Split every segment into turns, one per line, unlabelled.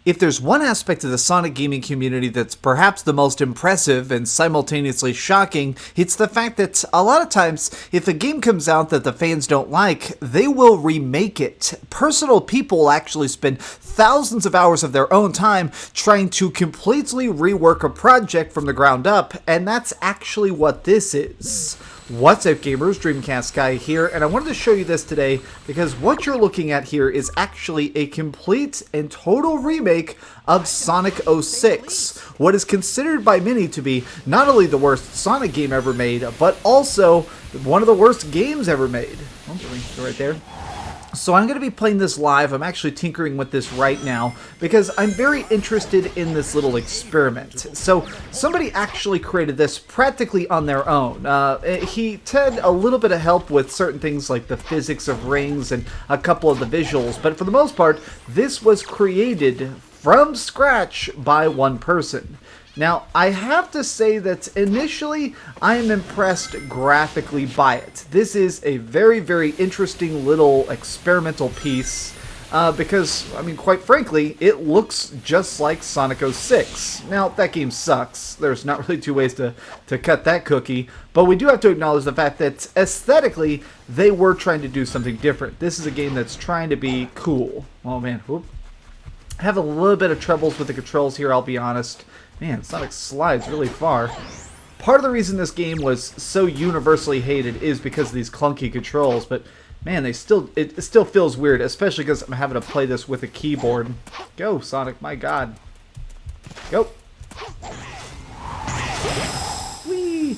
If there's one aspect of the Sonic gaming community that's perhaps the most impressive and simultaneously shocking, it's the fact that a lot of times, if a game comes out that the fans don't like, they will remake it. Personal people actually spend thousands of hours of their own time trying to completely rework a project from the ground up, and that's actually what this is. What's up gamers, DreamcastGuy here, and I wanted to show you this today because what you're looking at here is actually a complete and total remake of Sonic 06, what is considered by many to be not only the worst Sonic game ever made, but also one of the worst games ever made. Oh, right there. So I'm going to be playing this live. I'm actually tinkering with this right now because I'm very interested in this little experiment. So somebody actually created this practically on their own. He had a little bit of help with certain things like the physics of rings and a couple of the visuals, but for the most part, this was created from scratch by one person. Now, I have to say that initially, I am impressed graphically by it. This is a very, very interesting little experimental piece, because, I mean, quite frankly, it looks just like Sonic 06. Now, that game sucks. There's not really two ways to cut that cookie, but we do have to acknowledge the fact that aesthetically, they were trying to do something different. This is a game that's trying to be cool. Oh, man. Whoop. I have a little bit of troubles with the controls here, I'll be honest. Man, Sonic slides really far. Part of the reason this game was so universally hated is because of these clunky controls, but man, it still feels weird, especially because I'm having to play this with a keyboard. Go, Sonic, my god. Go. Whee!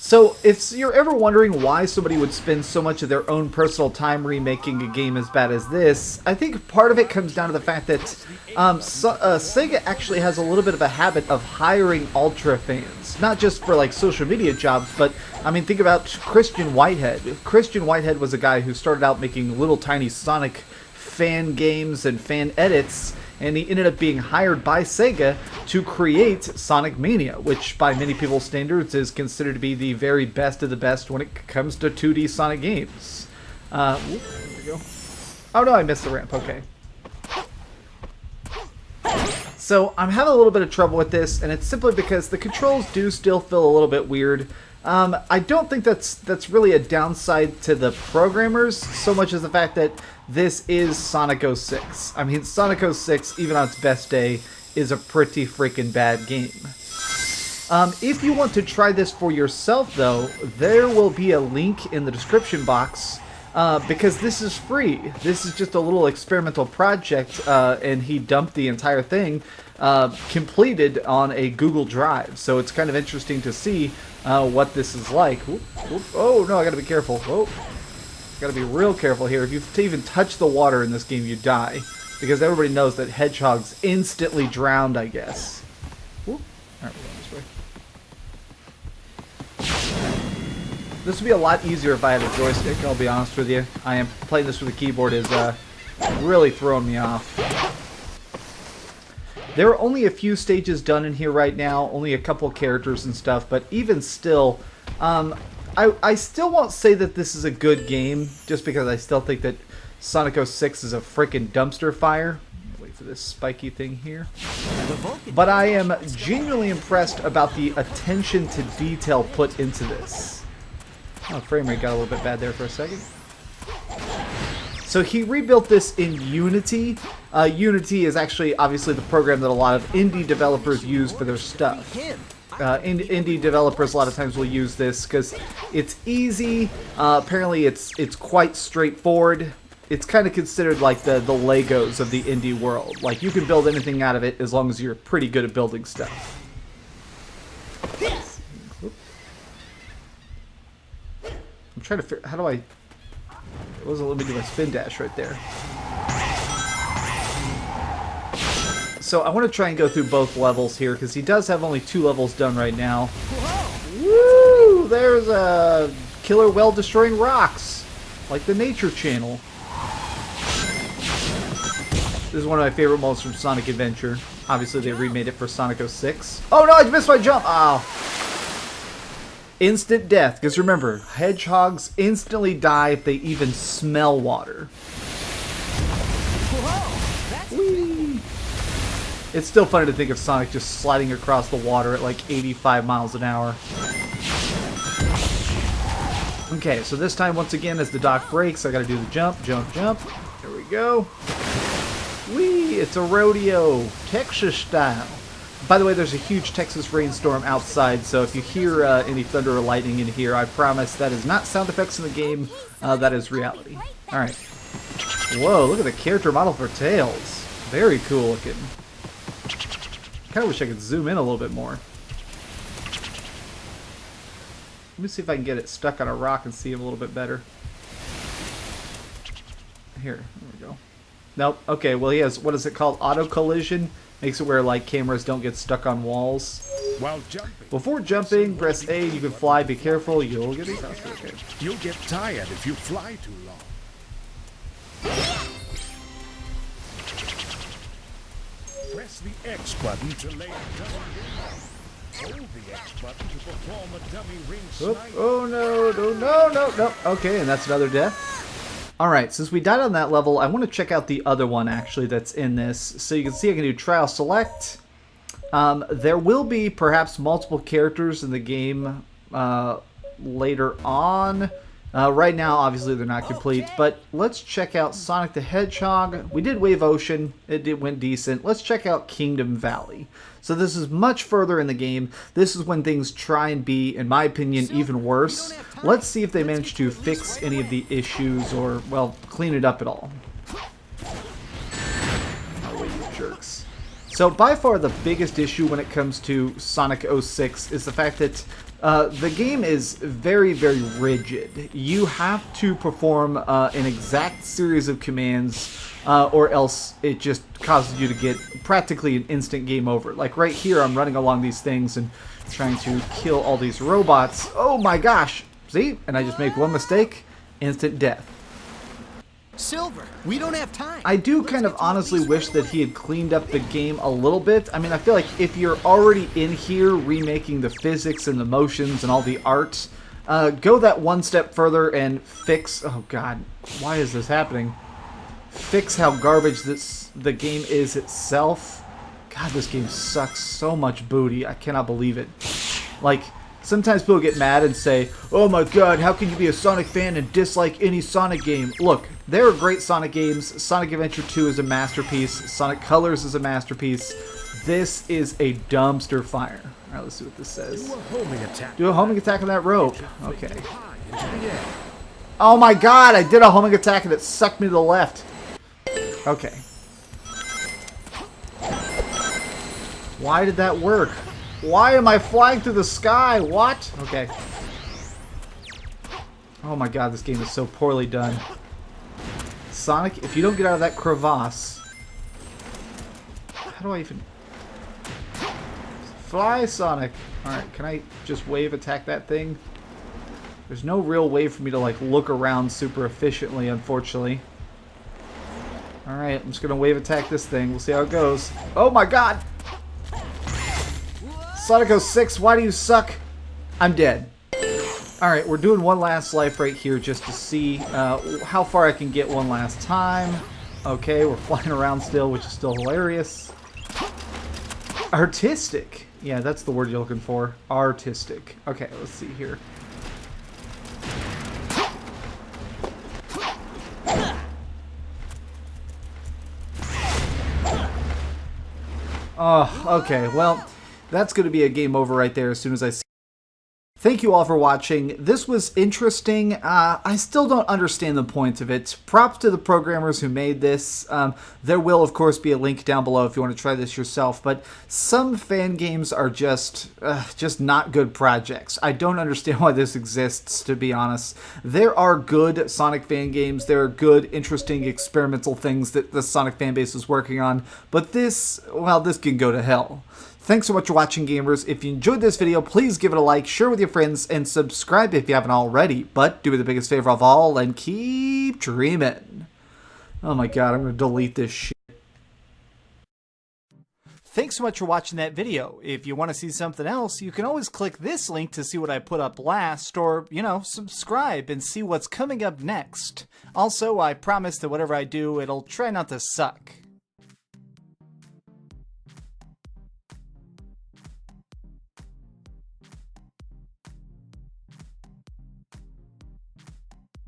So, if you're ever wondering why somebody would spend so much of their own personal time remaking a game as bad as this, I think part of it comes down to the fact that Sega actually has a little bit of a habit of hiring ultra fans. Not just for like social media jobs, but I mean, think about Christian Whitehead. Christian Whitehead was a guy who started out making little tiny Sonic fan games and fan edits, and he ended up being hired by Sega to create Sonic Mania, which by many people's standards is considered to be the very best of the best when it comes to 2D Sonic games. There we go. Oh no, I missed the ramp, okay. So I'm having a little bit of trouble with this, and it's simply because the controls do still feel a little bit weird. I don't think that's really a downside to the programmers so much as the fact that this is Sonic 06. I mean, Sonic 06, even on its best day, is a pretty freaking bad game. If you want to try this for yourself, though, there will be a link in the description box because this is free. This is just a little experimental project, and he dumped the entire thing completed on a Google Drive. So it's kind of interesting to see what this is like. Whoop, whoop. Oh, no, I gotta be careful. Whoa. Gotta be real careful here. If you even touch the water in this game, you die. Because everybody knows that Hedgehog's instantly drowned, I guess. Whoop. Alright, we're going this way. This would be a lot easier if I had a joystick, I'll be honest with you. I am playing this with a keyboard is really throwing me off. There are only a few stages done in here right now, only a couple characters and stuff, but even still, I still won't say that this is a good game, just because I still think that Sonic 06 is a freaking dumpster fire. Wait for this spiky thing here. But I am genuinely impressed about the attention to detail put into this. Oh, frame rate got a little bit bad there for a second. So he rebuilt this in Unity. Unity is actually obviously the program that a lot of indie developers use for their stuff. Indie developers a lot of times will use this because it's easy. Apparently it's quite straightforward. It's kind of considered like the Legos of the indie world. Like you can build anything out of it as long as you're pretty good at building stuff. I'm trying to figure, how do I... It wasn't letting me do my spin dash right there. So I want to try and go through both levels here, because he does have only 2 levels done right now. Woo! There's a killer whale destroying rocks, like the Nature Channel. This is one of my favorite modes from Sonic Adventure. Obviously they remade it for Sonic 06. Oh no, I missed my jump! Oh. Instant death, because remember, hedgehogs instantly die if they even smell water.
Whoa, that's
Whee! It's still funny to think of Sonic just sliding across the water at like 85 miles an hour. Okay, so this time, once again, as the dock breaks, I gotta do the jump, jump, jump. There we go. Whee! It's a rodeo, Texas style. By the way, there's a huge Texas rainstorm outside, so if you hear any thunder or lightning in here, I promise that is not sound effects in the game, that is reality. Alright. Whoa, look at the character model for Tails. Very cool looking. Kinda wish I could zoom in a little bit more. Let me see if I can get it stuck on a rock and see him a little bit better. Here, there we go. Nope, okay, well he has, what is it called? Auto collision? Makes it where like cameras don't get stuck on walls.
While jumping.
Before jumping, press A, you can fly, be careful, you'll get exhausted. Okay.
You'll get tired if you fly too long. Press the X button to lay a dummy ring. Hold the X button to perform a dummy ring slide.
Oh no, no. Okay, and that's another death. Alright, since we died on that level, I want to check out the other one actually that's in this. So you can see I can do trial select. There will be perhaps multiple characters in the game later on. Right now, obviously, they're not complete, but let's check out Sonic the Hedgehog. We did Wave Ocean. It went decent. Let's check out Kingdom Valley. So this is much further in the game. This is when things try and be, in my opinion, even worse. Let's see if they manage to fix any of the issues or, well, clean it up at all. Oh, wait, you jerks. So by far the biggest issue when it comes to Sonic 06 is the fact that the game is very, very rigid. You have to perform an exact series of commands or else it just causes you to get practically an instant game over. Like right here, I'm running along these things and trying to kill all these robots. Oh my gosh! See? And I just make one mistake, instant death.
Silver, we don't have time.
I do kind of honestly wish that he had cleaned up the game a little bit. I mean, I feel like if you're already in here remaking the physics and the motions and all the art, go that one step further and fix... Oh god, why is this happening? Fix how garbage the game is itself. God, this game sucks so much booty. I cannot believe it. Like... Sometimes people get mad and say, oh my god, how can you be a Sonic fan and dislike any Sonic game? Look, there are great Sonic games. Sonic Adventure 2 is a masterpiece. Sonic Colors is a masterpiece. This is a dumpster fire. Alright, let's see what this says.
Do a homing attack.
Do a homing attack on that rope. Okay. Oh my god, I did a homing attack and it sucked me to the left. Okay. Why did that work? Why am I flying through the sky? What? Okay. Oh my god, this game is so poorly done. Sonic, if you don't get out of that crevasse... How do I even... Fly, Sonic! Alright, can I just wave attack that thing? There's no real way for me to, like, look around super efficiently, unfortunately. Alright, I'm just gonna wave attack this thing. We'll see how it goes. Oh my god! Sonic 06, why do you suck? I'm dead. Alright, we're doing one last life right here just to see how far I can get one last time. Okay, we're flying around still, which is still hilarious. Artistic. Yeah, that's the word you're looking for. Artistic. Okay, let's see here. Oh, okay, well... That's going to be a game over right there as soon as I see. Thank you all for watching. This was interesting. I still don't understand the point of it. Props to the programmers who made this. There will, of course, be a link down below if you want to try this yourself. But some fan games are just not good projects. I don't understand why this exists, to be honest. There are good Sonic fan games. There are good, interesting, experimental things that the Sonic fan base is working on. But this, well, this can go to hell. Thanks so much for watching, gamers. If you enjoyed this video, please give it a like, share with your friends, and subscribe if you haven't already. But do me the biggest favor of all and keep dreaming. Oh my god, I'm going to delete this shit. Thanks so much for watching that video. If you want to see something else, you can always click this link to see what I put up last, or, subscribe and see what's coming up next. Also, I promise that whatever I do, it'll try not to suck.